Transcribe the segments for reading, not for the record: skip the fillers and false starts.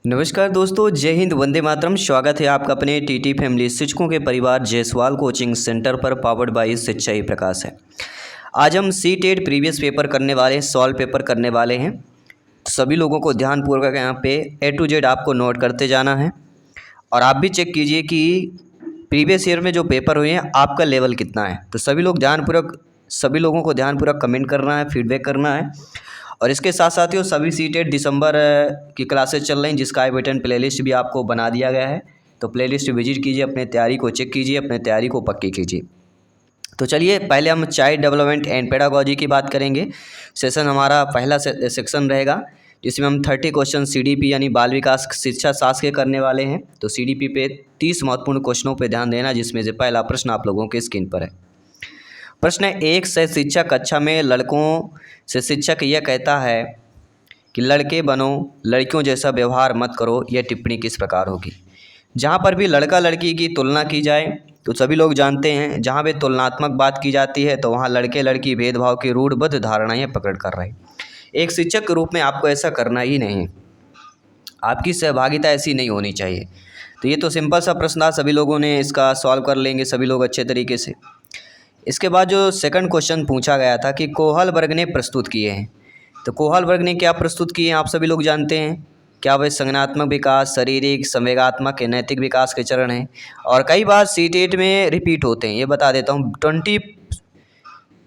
नमस्कार दोस्तों, जय हिंद, वंदे मातरम। स्वागत है आपका अपने टीटी फैमिली शिक्षकों के परिवार जायसवाल कोचिंग सेंटर पर, पावर्ड बाय शिक्षा ही प्रकाश है। आज हम सी-टेट प्रीवियस पेपर करने वाले हैं, सॉल्व पेपर करने वाले हैं। सभी लोगों को ध्यानपूर्वक यहाँ पे A to Z आपको नोट करते जाना है और आप भी चेक कीजिए कि प्रीवियस ईयर में जो पेपर हुए हैं आपका लेवल कितना है। तो सभी लोगों को ध्यानपूर्वक कमेंट करना है, फीडबैक करना है। और इसके साथ साथ ही सभी सी-टेट दिसंबर की क्लासेस चल रही हैं, जिसका आई बटन प्लेलिस्ट भी आपको बना दिया गया है। तो प्लेलिस्ट विजिट कीजिए, अपने तैयारी को चेक कीजिए, अपने तैयारी को पक्की कीजिए। तो चलिए, पहले हम चाइल्ड डेवलपमेंट एंड पेडागोजी की बात करेंगे। सेशन हमारा पहला सेक्शन रहेगा, जिसमें हम 30 क्वेश्चन CDP यानी बाल विकास शिक्षा शास्त्र के करने वाले हैं। तो CDP पे 30 महत्वपूर्ण क्वेश्चनों पर ध्यान देना, जिसमें से पहला प्रश्न आप लोगों के स्क्रीन पर है। प्रश्न है, एक से शिक्षक कक्षा में लड़कों से शिक्षक यह कहता है कि लड़के बनो, लड़कियों जैसा व्यवहार मत करो, यह टिप्पणी किस प्रकार होगी। जहाँ पर भी लड़का लड़की की तुलना की जाए तो सभी लोग जानते हैं, जहाँ भी तुलनात्मक बात की जाती है तो वहाँ लड़के लड़की भेदभाव की रूढ़बद्ध धारणाएं पकड़ कर रहे। एक शिक्षक के रूप में आपको ऐसा करना ही नहीं, आपकी सहभागिता ऐसी नहीं होनी चाहिए। तो ये तो सिंपल सा प्रश्न था, सभी लोगों ने इसका सॉल्व कर लेंगे, सभी लोग अच्छे तरीके से। इसके बाद जो सेकंड क्वेश्चन पूछा गया था कि कोहल वर्ग ने प्रस्तुत किए हैं। तो कोहल वर्ग ने क्या प्रस्तुत किए हैं आप सभी लोग जानते हैं। क्या वह संज्ञानात्मक विकास, शारीरिक, संवेगात्मक, नैतिक विकास के चरण हैं। और कई बार सी-टेट में रिपीट होते हैं, ये बता देता हूँ। 20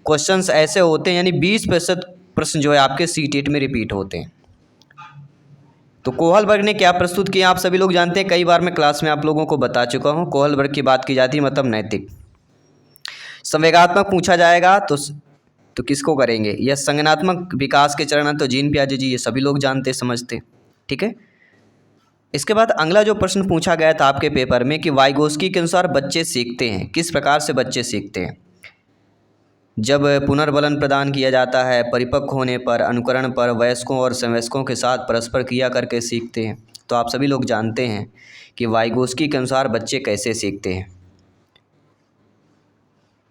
क्वेश्चंस ऐसे होते हैं, यानी 20% प्रश्न जो है आपके सी-टेट में रिपीट होते हैं। तो कोहल वर्ग ने क्या प्रस्तुत किया आप सभी लोग जानते हैं, कई बार मैं क्लास में आप लोगों को बता चुका हूँ। कोहल वर्ग की बात की जाती है, मतलब नैतिक। संवेगात्मक पूछा जाएगा तो किसको करेंगे, यह संज्ञानात्मक विकास के चरण हैं, तो जीन पियाजे जी, ये सभी लोग जानते समझते, ठीक है। इसके बाद अगला जो प्रश्न पूछा गया था आपके पेपर में कि वाइगोस्की के अनुसार बच्चे सीखते हैं, किस प्रकार से बच्चे सीखते हैं। जब पुनर्बलन प्रदान किया जाता है, परिपक्व होने पर, अनुकरण पर, वयस्कों और समवयस्कों के साथ परस्पर क्रिया करके सीखते हैं। तो आप सभी लोग जानते हैं कि वाइगोस्की के अनुसार बच्चे कैसे सीखते हैं।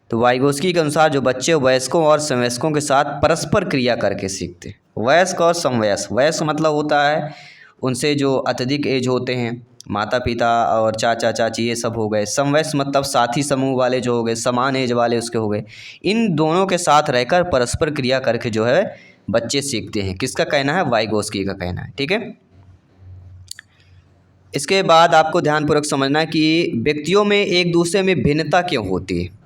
तो वाइगोस्की के अनुसार जो बच्चे वयस्कों और समवयस्कों के साथ परस्पर क्रिया करके सीखते हैं। वयस्क और समवयस्क, वयस्क मतलब होता है उनसे जो अत्यधिक एज होते हैं, माता पिता और चाचा चाची, ये सब हो गए। समवयस्क मतलब साथी समूह वाले जो हो गए, समान एज वाले उसके हो गए। इन दोनों के साथ रहकर परस्पर क्रिया करके जो है बच्चे सीखते हैं। किसका कहना है, वाइगोस्की का कहना है, ठीक है। इसके बाद आपको ध्यानपूर्वक समझना है कि व्यक्तियों में एक दूसरे में भिन्नता क्यों होती है।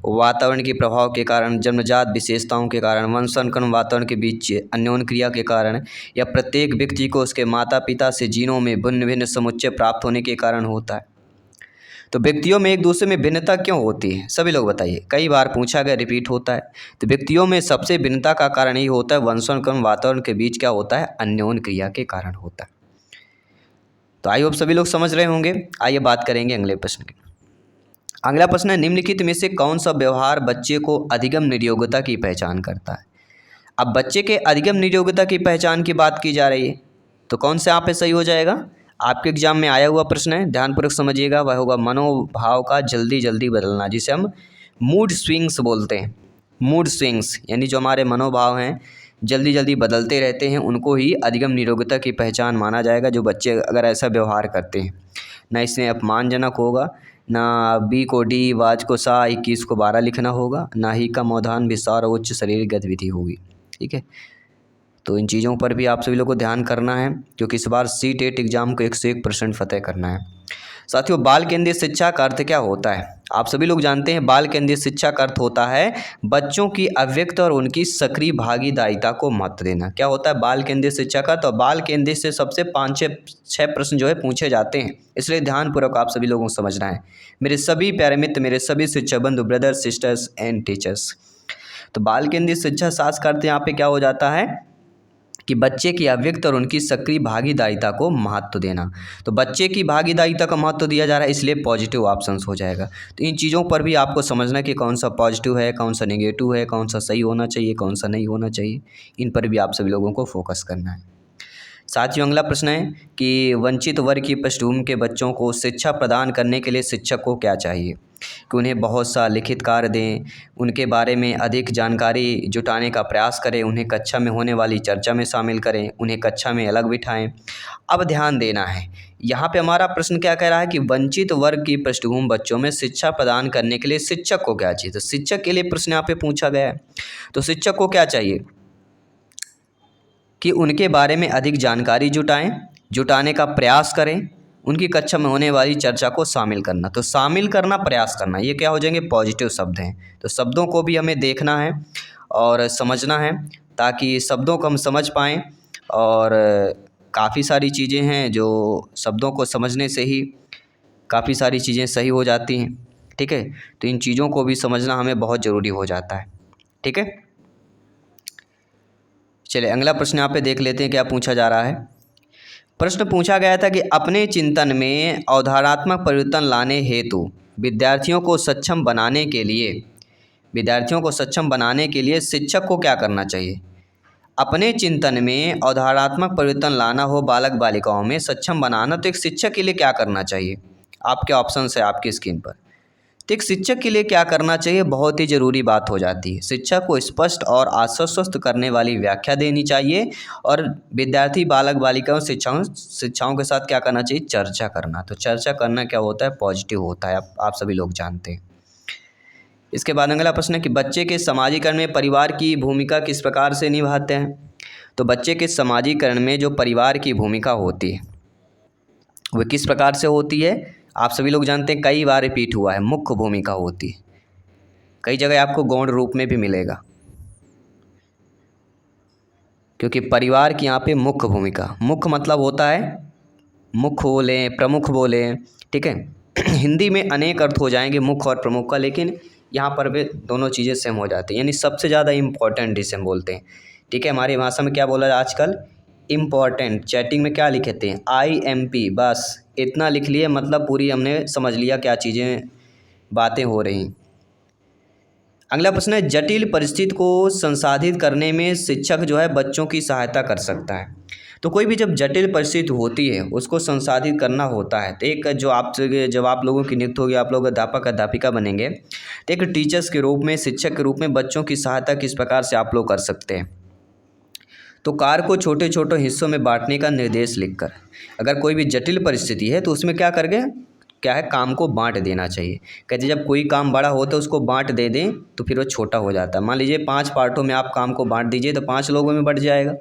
वातावरण के प्रभाव के कारण, जन्मजात विशेषताओं के कारण, वंशानुक्रम, वातावरण के बीच अन्योन्य क्रिया के कारण, या प्रत्येक व्यक्ति को उसके माता पिता से जीनों में भिन्न भिन्न समुच्चय प्राप्त होने के कारण होता है। तो व्यक्तियों में एक दूसरे में भिन्नता क्यों होती है, सभी लोग बताइए। कई बार पूछा गया, रिपीट होता है। तो व्यक्तियों में सबसे भिन्नता का कारण यही होता है, वंशानुक्रम, वातावरण के बीच क्या होता है, अन्योन्य क्रिया के कारण होता है। तो आई होप सभी लोग समझ रहे होंगे। आइए बात करेंगे अगले प्रश्न की। अगला प्रश्न है, निम्नलिखित में से कौन सा व्यवहार बच्चे को अधिगम निर्योग्यता की पहचान करता है। अब बच्चे के अधिगम निर्योग्यता की पहचान की बात की जा रही है, तो कौन से आप पे सही हो जाएगा। आपके एग्जाम में आया हुआ प्रश्न है, ध्यानपूर्वक समझिएगा। वह होगा मनोभाव का जल्दी जल्दी बदलना, जिसे हम मूड स्विंग्स बोलते हैं। मूड स्विंग्स यानी जो हमारे मनोभाव हैं जल्दी जल्दी बदलते रहते हैं, उनको ही अधिगम निर्योग्यता की पहचान माना जाएगा। जो बच्चे अगर ऐसा व्यवहार करते हैं, ना इसमें अपमानजनक होगा, ना बी को डी, वाज को सा, 21 को 12 लिखना होगा, ना ही का मौधान, विस्तार और उच्च शारीरिक गतिविधि होगी, ठीक है। तो इन चीज़ों पर भी आप सभी लोग को ध्यान करना है, क्योंकि इस बार सी-टेट एग्जाम को 101% फतेह करना है। साथियों, बाल केंद्रित शिक्षा का अर्थ क्या होता है। आप सभी लोग जानते हैं, बाल केंद्रित शिक्षा का अर्थ होता है बच्चों की अव्यक्त और उनकी सक्रिय भागीदारिता को महत्व देना। क्या होता है बाल केंद्रित शिक्षा का, तो बाल केंद्रित से सबसे 5-6 प्रश्न जो है पूछे जाते हैं, इसलिए ध्यानपूर्वक आप सभी लोगों को समझना है। मेरे सभी प्यारे मित्र, मेरे सभी शिक्षक बंधु, ब्रदर्स, सिस्टर्स एंड टीचर्स, तो बाल केंद्रित शिक्षा शास्त्र का अर्थ यहाँ पे क्या हो जाता है कि बच्चे की अव्यक्त और उनकी सक्रिय भागीदारिता को महत्व देना। तो बच्चे की भागीदारिता का महत्व दिया जा रहा है, इसलिए पॉजिटिव ऑप्शंस हो जाएगा। तो इन चीज़ों पर भी आपको समझना कि कौन सा पॉजिटिव है, कौन सा नेगेटिव है, कौन सा सही होना चाहिए, कौन सा नहीं होना चाहिए, इन पर भी आप सभी लोगों को फोकस करना है। साथियों, अगला प्रश्न है कि वंचित वर्ग की पृष्ठभूमि के बच्चों को शिक्षा प्रदान करने के लिए शिक्षक को क्या चाहिए। कि उन्हें बहुत सा लिखित कार्य दें, उनके बारे में अधिक जानकारी जुटाने का प्रयास करें, उन्हें कक्षा में होने वाली चर्चा में शामिल करें, उन्हें कक्षा में अलग बिठाएं। अब ध्यान देना है, यहाँ पे हमारा प्रश्न क्या कह रहा है कि वंचित वर्ग की पृष्ठभूमि बच्चों में शिक्षा प्रदान करने के लिए शिक्षक को क्या चाहिए। तो शिक्षक के लिए प्रश्न यहाँ पे पूछा गया है। तो शिक्षक को क्या चाहिए कि उनके बारे में अधिक जानकारी जुटाने का प्रयास करें, उनकी कक्षा में होने वाली चर्चा को शामिल करना। तो शामिल करना, प्रयास करना, ये क्या हो जाएंगे, पॉजिटिव शब्द हैं। तो शब्दों को भी हमें देखना है और समझना है ताकि शब्दों को हम समझ पाएँ। और काफ़ी सारी चीज़ें हैं जो शब्दों को समझने से ही काफ़ी सारी चीज़ें सही हो जाती हैं। ठीक है, तो इन चीज़ों को भी समझना हमें बहुत ज़रूरी हो जाता है। ठीक है, चलिए अगला प्रश्न यहाँ पे देख लेते हैं क्या पूछा जा रहा है। प्रश्न पूछा गया था कि अपने चिंतन में अवधारणात्मक परिवर्तन लाने हेतु विद्यार्थियों को सक्षम बनाने के लिए शिक्षक को क्या करना चाहिए। अपने चिंतन में अवधारणात्मक परिवर्तन लाना हो बालक बालिकाओं में सक्षम बनाना, तो एक शिक्षक के लिए क्या करना चाहिए। आपके ऑप्शन है आपकी स्क्रीन पर। तो एक शिक्षक के लिए क्या करना चाहिए, बहुत ही ज़रूरी बात हो जाती है। शिक्षक को स्पष्ट और आश्वस्त करने वाली व्याख्या देनी चाहिए और विद्यार्थी बालक बालिकाओं शिक्षाओं के साथ क्या करना चाहिए, चर्चा करना। तो चर्चा करना क्या होता है, पॉजिटिव होता है, आप सभी लोग जानते हैं। इसके बाद अगला प्रश्न है कि बच्चे के समाजीकरण में परिवार की भूमिका किस प्रकार से निभाते हैं। तो बच्चे के समाजीकरण में जो परिवार की भूमिका होती है वह किस प्रकार से होती है, आप सभी लोग जानते हैं, कई बार रिपीट हुआ है, मुख्य भूमिका होती है। कई जगह आपको गौण रूप में भी मिलेगा, क्योंकि परिवार की यहाँ पे मुख्य भूमिका, मुख्य मतलब होता है मुख्य बोले, प्रमुख बोले। ठीक है, हिंदी में अनेक अर्थ हो जाएंगे मुख्य और प्रमुख का, लेकिन यहाँ पर वे दोनों चीज़ें सेम हो जाती हैं, यानी सबसे ज़्यादा इम्पॉर्टेंट जिसे हम बोलते हैं। ठीक है, हमारी भाषा में क्या बोला आजकल, इम्पॉर्टेंट। चैटिंग में क्या लिखते हैं, IMP, बस इतना लिख लिए, मतलब पूरी हमने समझ लिया क्या चीज़ें बातें हो रही। अगला प्रश्न है, जटिल परिस्थिति को संसाधित करने में शिक्षक जो है बच्चों की सहायता कर सकता है। तो कोई भी जब जटिल परिस्थिति होती है उसको संसाधित करना होता है। तो एक जब आप लोगों की नियुक्ति होगी, आप लोग अध्यापक अध्यापिका बनेंगे, तो एक टीचर्स के रूप में, शिक्षक के रूप में बच्चों की सहायता किस प्रकार से आप लोग कर सकते हैं। तो कार्य को छोटे छोटे हिस्सों में बांटने का निर्देश लिखकर, अगर कोई भी जटिल परिस्थिति है तो उसमें क्या है, काम को बांट देना चाहिए। कहते जब कोई काम बड़ा होता है उसको बांट दे दें तो फिर वो छोटा हो जाता है। मान लीजिए 5 पार्टों में आप काम को बांट दीजिए तो 5 लोगों में बट जाएगा,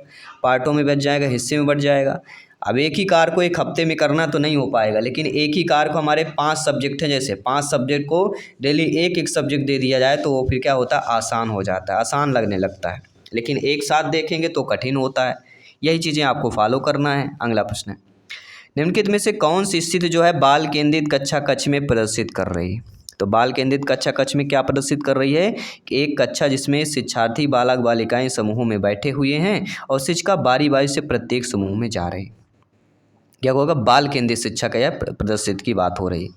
पार्टों में बच जाएगा, हिस्से में बट जाएगा। अब एक ही कार्य को एक हफ्ते में करना तो नहीं हो पाएगा, लेकिन एक ही कार्य को हमारे 5 सब्जेक्ट हैं, जैसे 5 सब्जेक्ट को डेली एक सब्जेक्ट दे दिया जाए तो वो फिर क्या होता है, आसान हो जाता है, आसान लगने लगता है। लेकिन एक साथ देखेंगे तो कठिन होता है। यही चीज़ें आपको फॉलो करना है। अगला प्रश्न है, निम्नलिखित में से कौन सी स्थिति जो है बाल केंद्रित कक्षा कक्ष में प्रदर्शित कर रही है। तो बाल केंद्रित कक्षा कक्ष में क्या प्रदर्शित कर रही है कि एक कक्षा जिसमें शिक्षार्थी बालक बालिकाएं समूहों में बैठे हुए हैं और शिक्षिका बारी बारी से प्रत्येक समूह में जा रही। क्या होगा, बाल केंद्रित शिक्षा का यह प्रदर्शित की बात हो रही।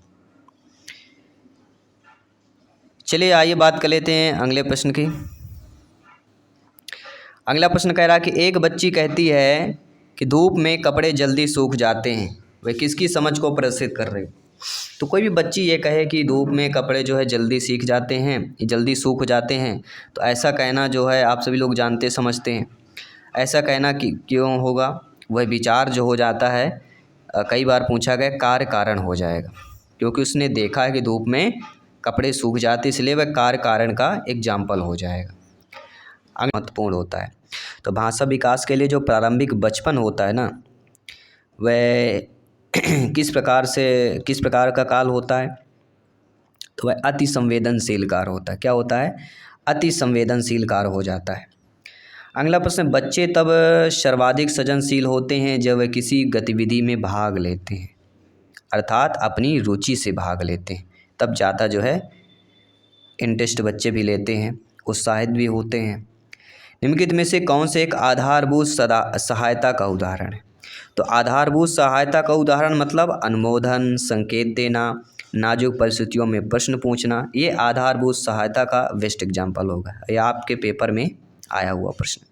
चलिए आइए बात कर लेते हैं अगले प्रश्न की। अगला प्रश्न कह रहा है कि एक बच्ची कहती है कि धूप में कपड़े जल्दी सूख जाते हैं, वह किसकी समझ को प्रदर्शित कर रही। तो कोई भी बच्ची ये कहे कि धूप में कपड़े जो है जल्दी सूख जाते हैं, तो ऐसा कहना जो है आप सभी लोग जानते समझते हैं। ऐसा कहना कि क्यों होगा, वह विचार जो हो जाता है, कई बार पूछा गया, कार्य कारण हो जाएगा, क्योंकि उसने देखा है कि धूप में कपड़े सूख जाते, इसलिए वह कार्य कारण का एग्जाम्पल हो जाएगा। महत्वपूर्ण होता है। तो भाषा विकास के लिए जो प्रारंभिक बचपन होता है ना, वह किस प्रकार का काल होता है, तो वह अति संवेदनशील काल होता है। क्या होता है, अति संवेदनशील काल हो जाता है। अगला प्रश्न, बच्चे तब सर्वाधिक सृजनशील होते हैं जब वे किसी गतिविधि में भाग लेते हैं, अर्थात अपनी रुचि से भाग लेते हैं, तब ज़्यादा जो है इंटरेस्ट बच्चे भी लेते हैं, उत्साहित भी होते हैं। निम्नलिखित में से कौन से एक आधारभूत सहायता का उदाहरण है। तो आधारभूत सहायता का उदाहरण मतलब अनुमोदन, संकेत देना, नाजुक परिस्थितियों में प्रश्न पूछना, ये आधारभूत सहायता का बेस्ट एग्जाम्पल होगा। यह आपके पेपर में आया हुआ प्रश्न।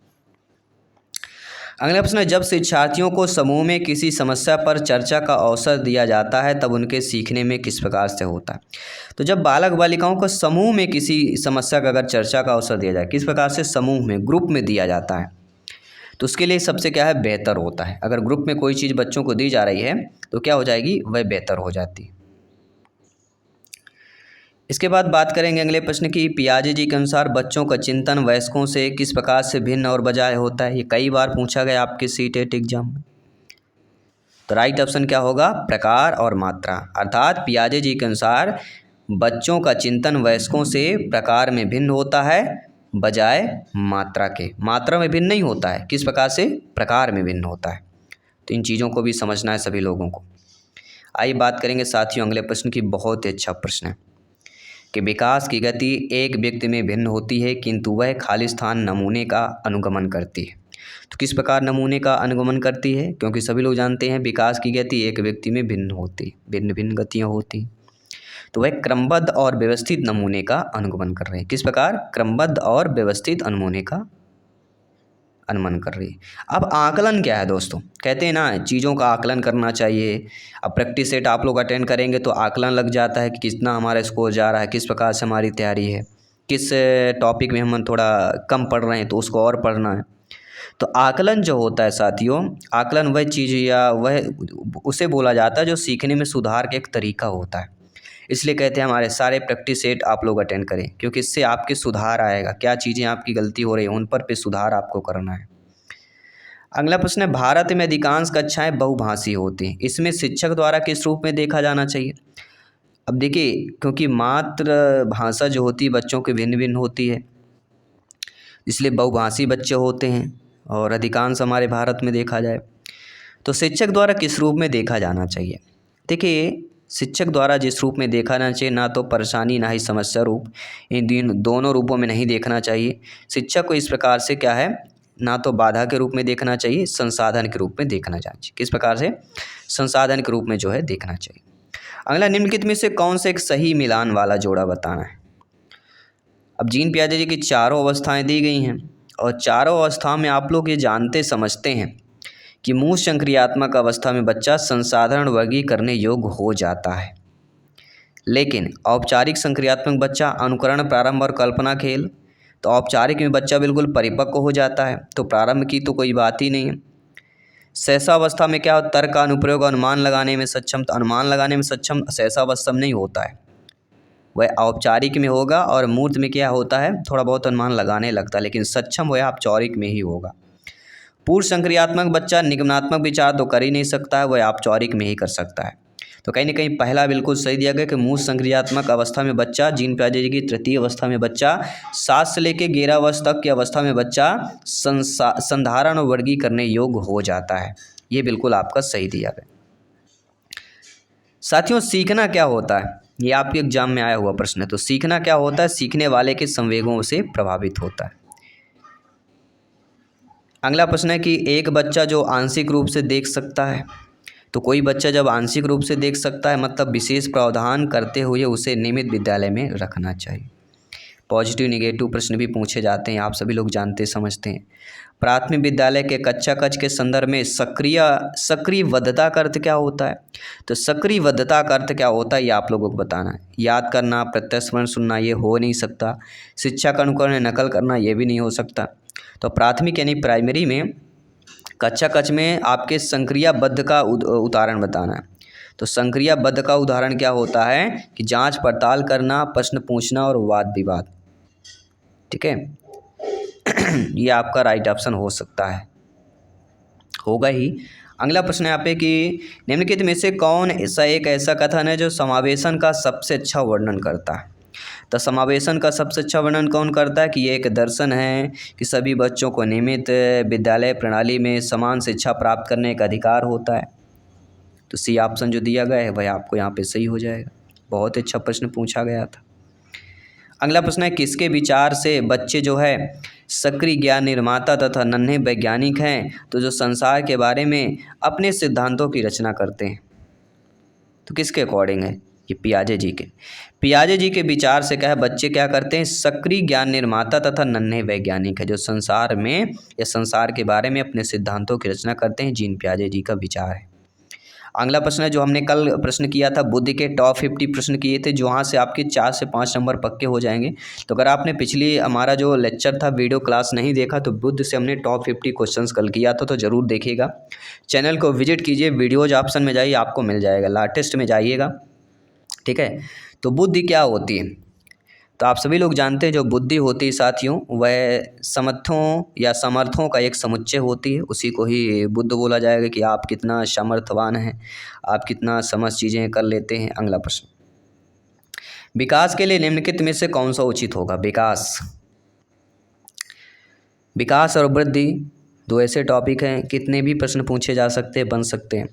अगला प्रश्न है, जब शिक्षार्थियों को समूह में किसी समस्या पर चर्चा का अवसर दिया जाता है तब उनके सीखने में किस प्रकार से होता है। तो जब बालक बालिकाओं को समूह में किसी समस्या का अगर चर्चा का अवसर दिया जाए, किस प्रकार से समूह में ग्रुप में दिया जाता है, तो उसके लिए सबसे क्या है बेहतर होता है। अगर ग्रुप में कोई चीज़ बच्चों को दी जा रही है तो क्या हो जाएगी, वह बेहतर हो जाती है। इसके बाद बात करेंगे अगले प्रश्न की, पियाजे जी के अनुसार बच्चों का चिंतन वयस्कों से किस प्रकार से भिन्न और बजाय होता है। ये कई बार पूछा गया आपके सीटेट एग्जाम में। तो राइट ऑप्शन क्या होगा, प्रकार और मात्रा। अर्थात पियाजे जी के अनुसार बच्चों का चिंतन वयस्कों से प्रकार में भिन्न होता है बजाय मात्रा के। मात्रा में भिन्न नहीं होता है, किस प्रकार से, प्रकार में भिन्न होता है। तो इन चीज़ों को भी समझना है सभी लोगों को। आइए बात करेंगे साथियों अगले प्रश्न की। बहुत ही अच्छा प्रश्न है कि विकास की गति एक व्यक्ति में भिन्न होती है किंतु वह खालिस्तान नमूने का अनुगमन करती है। तो किस प्रकार नमूने का अनुगमन करती है, क्योंकि सभी लोग जानते हैं विकास की गति एक व्यक्ति में भिन्न होती है, भिन्न भिन्न गतियाँ होती हैं। तो वह क्रमबद्ध और व्यवस्थित नमूने का अनुगमन कर रहे हैं। किस प्रकार, क्रमबद्ध और व्यवस्थित नमूने का अनुमान कर रही है। अब आकलन क्या है दोस्तों, कहते हैं ना चीज़ों का आकलन करना चाहिए। अब प्रैक्टिस सेट आप लोग अटेंड करेंगे तो आकलन लग जाता है कि कितना हमारा स्कोर जा रहा है, किस प्रकार से हमारी तैयारी है, किस टॉपिक में हम थोड़ा कम पढ़ रहे हैं तो उसको और पढ़ना है। तो आकलन जो होता है साथियों, आकलन वह चीज़ या वह उसे बोला जाता है जो सीखने में सुधार का एक तरीका होता है। इसलिए कहते हैं हमारे सारे प्रैक्टिस सेट आप लोग अटेंड करें, क्योंकि इससे आपके सुधार आएगा। क्या चीज़ें आपकी गलती हो रही हैं उन पर सुधार आपको करना है। अगला प्रश्न है, भारत में अधिकांश कक्षाएं बहुभाषी होती हैं, इसमें शिक्षक द्वारा किस रूप में देखा जाना चाहिए। अब देखिए, क्योंकि मातृभाषा जो होती है बच्चों की भिन्न भिन्न होती है, इसलिए बहुभाषी बच्चे होते हैं और अधिकांश हमारे भारत में देखा जाए तो शिक्षक द्वारा किस रूप में देखा जाना चाहिए। देखिए, शिक्षक द्वारा जिस रूप में देखा जाना चाहिए, ना तो परेशानी ना ही समस्या रूप, इन दोनों रूपों में नहीं देखना चाहिए। शिक्षक को इस प्रकार से क्या है, ना तो बाधा के रूप में देखना चाहिए, संसाधन के रूप में देखना चाहिए। किस प्रकार से, संसाधन के रूप में जो है देखना चाहिए। अगला, निम्नलिखित में से कौन से एक सही मिलान वाला जोड़ा बताना है। अब जीन पियाजे जी की चारों अवस्थाएं दी गई हैं और चारों अवस्थाओं में आप लोग ये जानते समझते हैं कि मूल संक्रियात्मक अवस्था में बच्चा संसाधन वर्गीकरण करने योग्य हो जाता है, लेकिन औपचारिक संक्रियात्मक बच्चा अनुकरण, प्रारंभ और कल्पना खेल। तो औपचारिक में बच्चा बिल्कुल परिपक्व हो जाता है, तो प्रारंभ की तो कोई बात ही नहीं है। सहसावस्था में क्या हो, तर्क का अनुप्रयोग, अनुमान लगाने में सक्षम। तो अनुमान लगाने में सक्षम सहसावस्था में नहीं होता है, वह औपचारिक में होगा। और मूर्त में क्या होता है, थोड़ा बहुत अनुमान लगाने लगता है, लेकिन सक्षम वह औपचारिक में ही होगा। पूर्व संक्रियात्मक बच्चा निगमनात्मक विचार तो कर ही नहीं सकता है, वह औपचारिक में ही कर सकता है। तो कहीं ना कहीं पहला बिल्कुल सही दिया गया कि मूल संक्रियात्मक अवस्था में बच्चा, जीन पियाजे जी की तृतीय अवस्था में बच्चा, 7 से लेकर 11 वर्ष तक की अवस्था में बच्चा संधारण और वर्गीकरण करने योग्य हो जाता है। ये बिल्कुल आपका सही दिया गया। साथियों, सीखना क्या होता है, ये आपके एग्जाम में आया हुआ प्रश्न है। तो सीखना क्या होता है, सीखने वाले के संवेगों से प्रभावित होता है। अगला प्रश्न है कि एक बच्चा जो आंशिक रूप से देख सकता है, तो कोई बच्चा जब आंशिक रूप से देख सकता है मतलब विशेष प्रावधान करते हुए उसे नियमित विद्यालय में रखना चाहिए। पॉजिटिव निगेटिव प्रश्न भी पूछे जाते हैं, आप सभी लोग जानते समझते हैं। प्राथमिक विद्यालय के कक्षा कक्ष के संदर्भ में सक्रिय वद्धता का अर्थ क्या होता है। तो सक्रिय वद्धता का अर्थ क्या होता है ये आप लोगों को बताना है। याद करना, प्रत्यक्ष स्मरण सुनना, ये हो नहीं सकता। शिक्षा का अनुकरण नकल करना, ये भी नहीं हो सकता। तो प्राथमिक यानी प्राइमरी में कक्षा कक्ष में आपके संक्रियाबद्ध का उदाहरण बताना है। तो संक्रियाबद्ध का उदाहरण क्या होता है कि जांच पड़ताल करना, प्रश्न पूछना और वाद विवाद। ठीक है, ये आपका राइट ऑप्शन हो सकता है, होगा ही। अगला प्रश्न है यहाँ पे कि निम्नलिखित में से कौन एक ऐसा कथन है जो समावेशन का सबसे अच्छा वर्णन करता है। तो समावेशन का सबसे अच्छा वर्णन कौन करता है कि ये एक दर्शन है कि सभी बच्चों को नियमित विद्यालय प्रणाली में समान शिक्षा प्राप्त करने का अधिकार होता है। तो सी ऑप्शन जो दिया गया है वह आपको यहाँ पे सही हो जाएगा। बहुत अच्छा प्रश्न पूछा गया था। अगला प्रश्न है, किसके विचार से बच्चे जो है सक्रिय ज्ञान निर्माता तथा नन्हे वैज्ञानिक हैं, तो जो संसार के बारे में अपने सिद्धांतों की रचना करते हैं। तो किसके अकॉर्डिंग है, ये पियाजे जी के विचार से क्या है, बच्चे क्या करते हैं, सक्रिय ज्ञान निर्माता तथा नन्हे वैज्ञानिक है, जो संसार में या संसार के बारे में अपने सिद्धांतों की रचना करते हैं। जीन पियाजे जी का विचार है। अगला प्रश्न है जो हमने कल प्रश्न किया था, बुद्ध के टॉप 50 प्रश्न किए थे, जो वहाँ से आपके 4 से 5 नंबर पक्के हो जाएंगे। तो अगर आपने पिछली हमारा जो लेक्चर था वीडियो क्लास नहीं देखा, तो बुद्ध से हमने टॉप 50 क्वेश्चंस कल किया था, तो ज़रूर देखिएगा। चैनल को विजिट कीजिए, वीडियोज ऑप्शन में जाइए, आपको मिल जाएगा, लाटेस्ट में जाइएगा। ठीक है, तो बुद्धि क्या होती है, तो आप सभी लोग जानते हैं जो बुद्धि होती है साथियों, वह समर्थों या समर्थों का एक समुच्चय होती है। उसी को ही बुद्ध बोला जाएगा कि आप कितना समर्थवान हैं, आप कितना समझ चीज़ें कर लेते हैं। अगला प्रश्न, विकास के लिए निम्नलिखित में से कौन सा उचित होगा। विकास और वृद्धि दो ऐसे टॉपिक हैं, कितने भी प्रश्न पूछे जा सकते हैं, बन सकते हैं।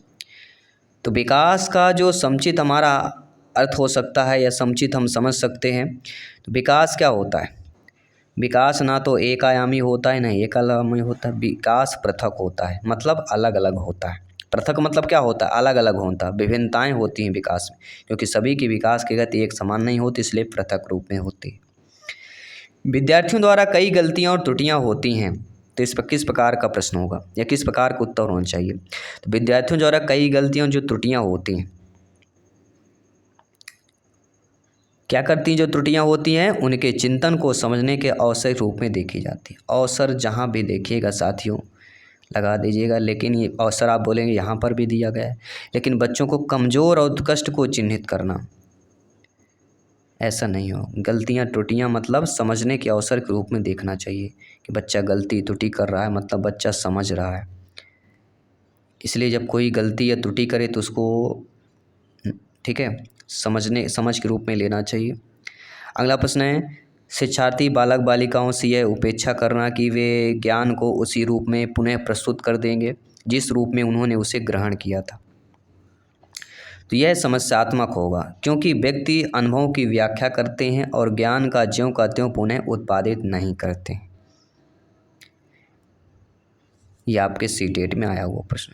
तो विकास का जो समुचित हमारा अर्थ हो सकता है या समुचित हम समझ सकते हैं, तो विकास क्या होता है, विकास ना तो एक आयामी होता है ना एक आयामी होता है, विकास पृथक होता है, मतलब अलग अलग होता है। पृथक मतलब क्या होता है, अलग अलग होता है, विभिन्नताएं होती हैं विकास में, क्योंकि सभी की विकास की गति एक समान नहीं होती, इसलिए पृथक रूप में होती है। विद्यार्थियों द्वारा कई गलतियां और त्रुटियां होती हैं, तो इस पर किस प्रकार का प्रश्न होगा या किस प्रकार का उत्तर होना चाहिए। तो विद्यार्थियों द्वारा कई गलतियां जो त्रुटियां होती हैं, क्या करती हैं, जो त्रुटियां होती हैं उनके चिंतन को समझने के अवसर रूप में देखी जाती है। अवसर जहाँ भी देखिएगा साथियों लगा दीजिएगा, लेकिन ये अवसर आप बोलेंगे यहाँ पर भी दिया गया है, लेकिन बच्चों को कमज़ोर और उत्कृष्ट को चिन्हित करना, ऐसा नहीं हो। गलतियाँ त्रुटियाँ मतलब समझने के अवसर के रूप में देखना चाहिए कि बच्चा गलती त्रुटि कर रहा है, मतलब बच्चा समझ रहा है। इसलिए जब कोई गलती या त्रुटि करे तो उसको ठीक है समझ के रूप में लेना चाहिए। अगला प्रश्न है, शिक्षार्थी बालक बालिकाओं से यह उपेक्षा करना कि वे ज्ञान को उसी रूप में पुनः प्रस्तुत कर देंगे जिस रूप में उन्होंने उसे ग्रहण किया था। तो यह समस्यात्मक होगा, क्योंकि व्यक्ति अनुभवों की व्याख्या करते हैं और ज्ञान का ज्यों का त्यों पुनः उत्पादित नहीं करते। यह आपके सीटेट में आया हुआ प्रश्न।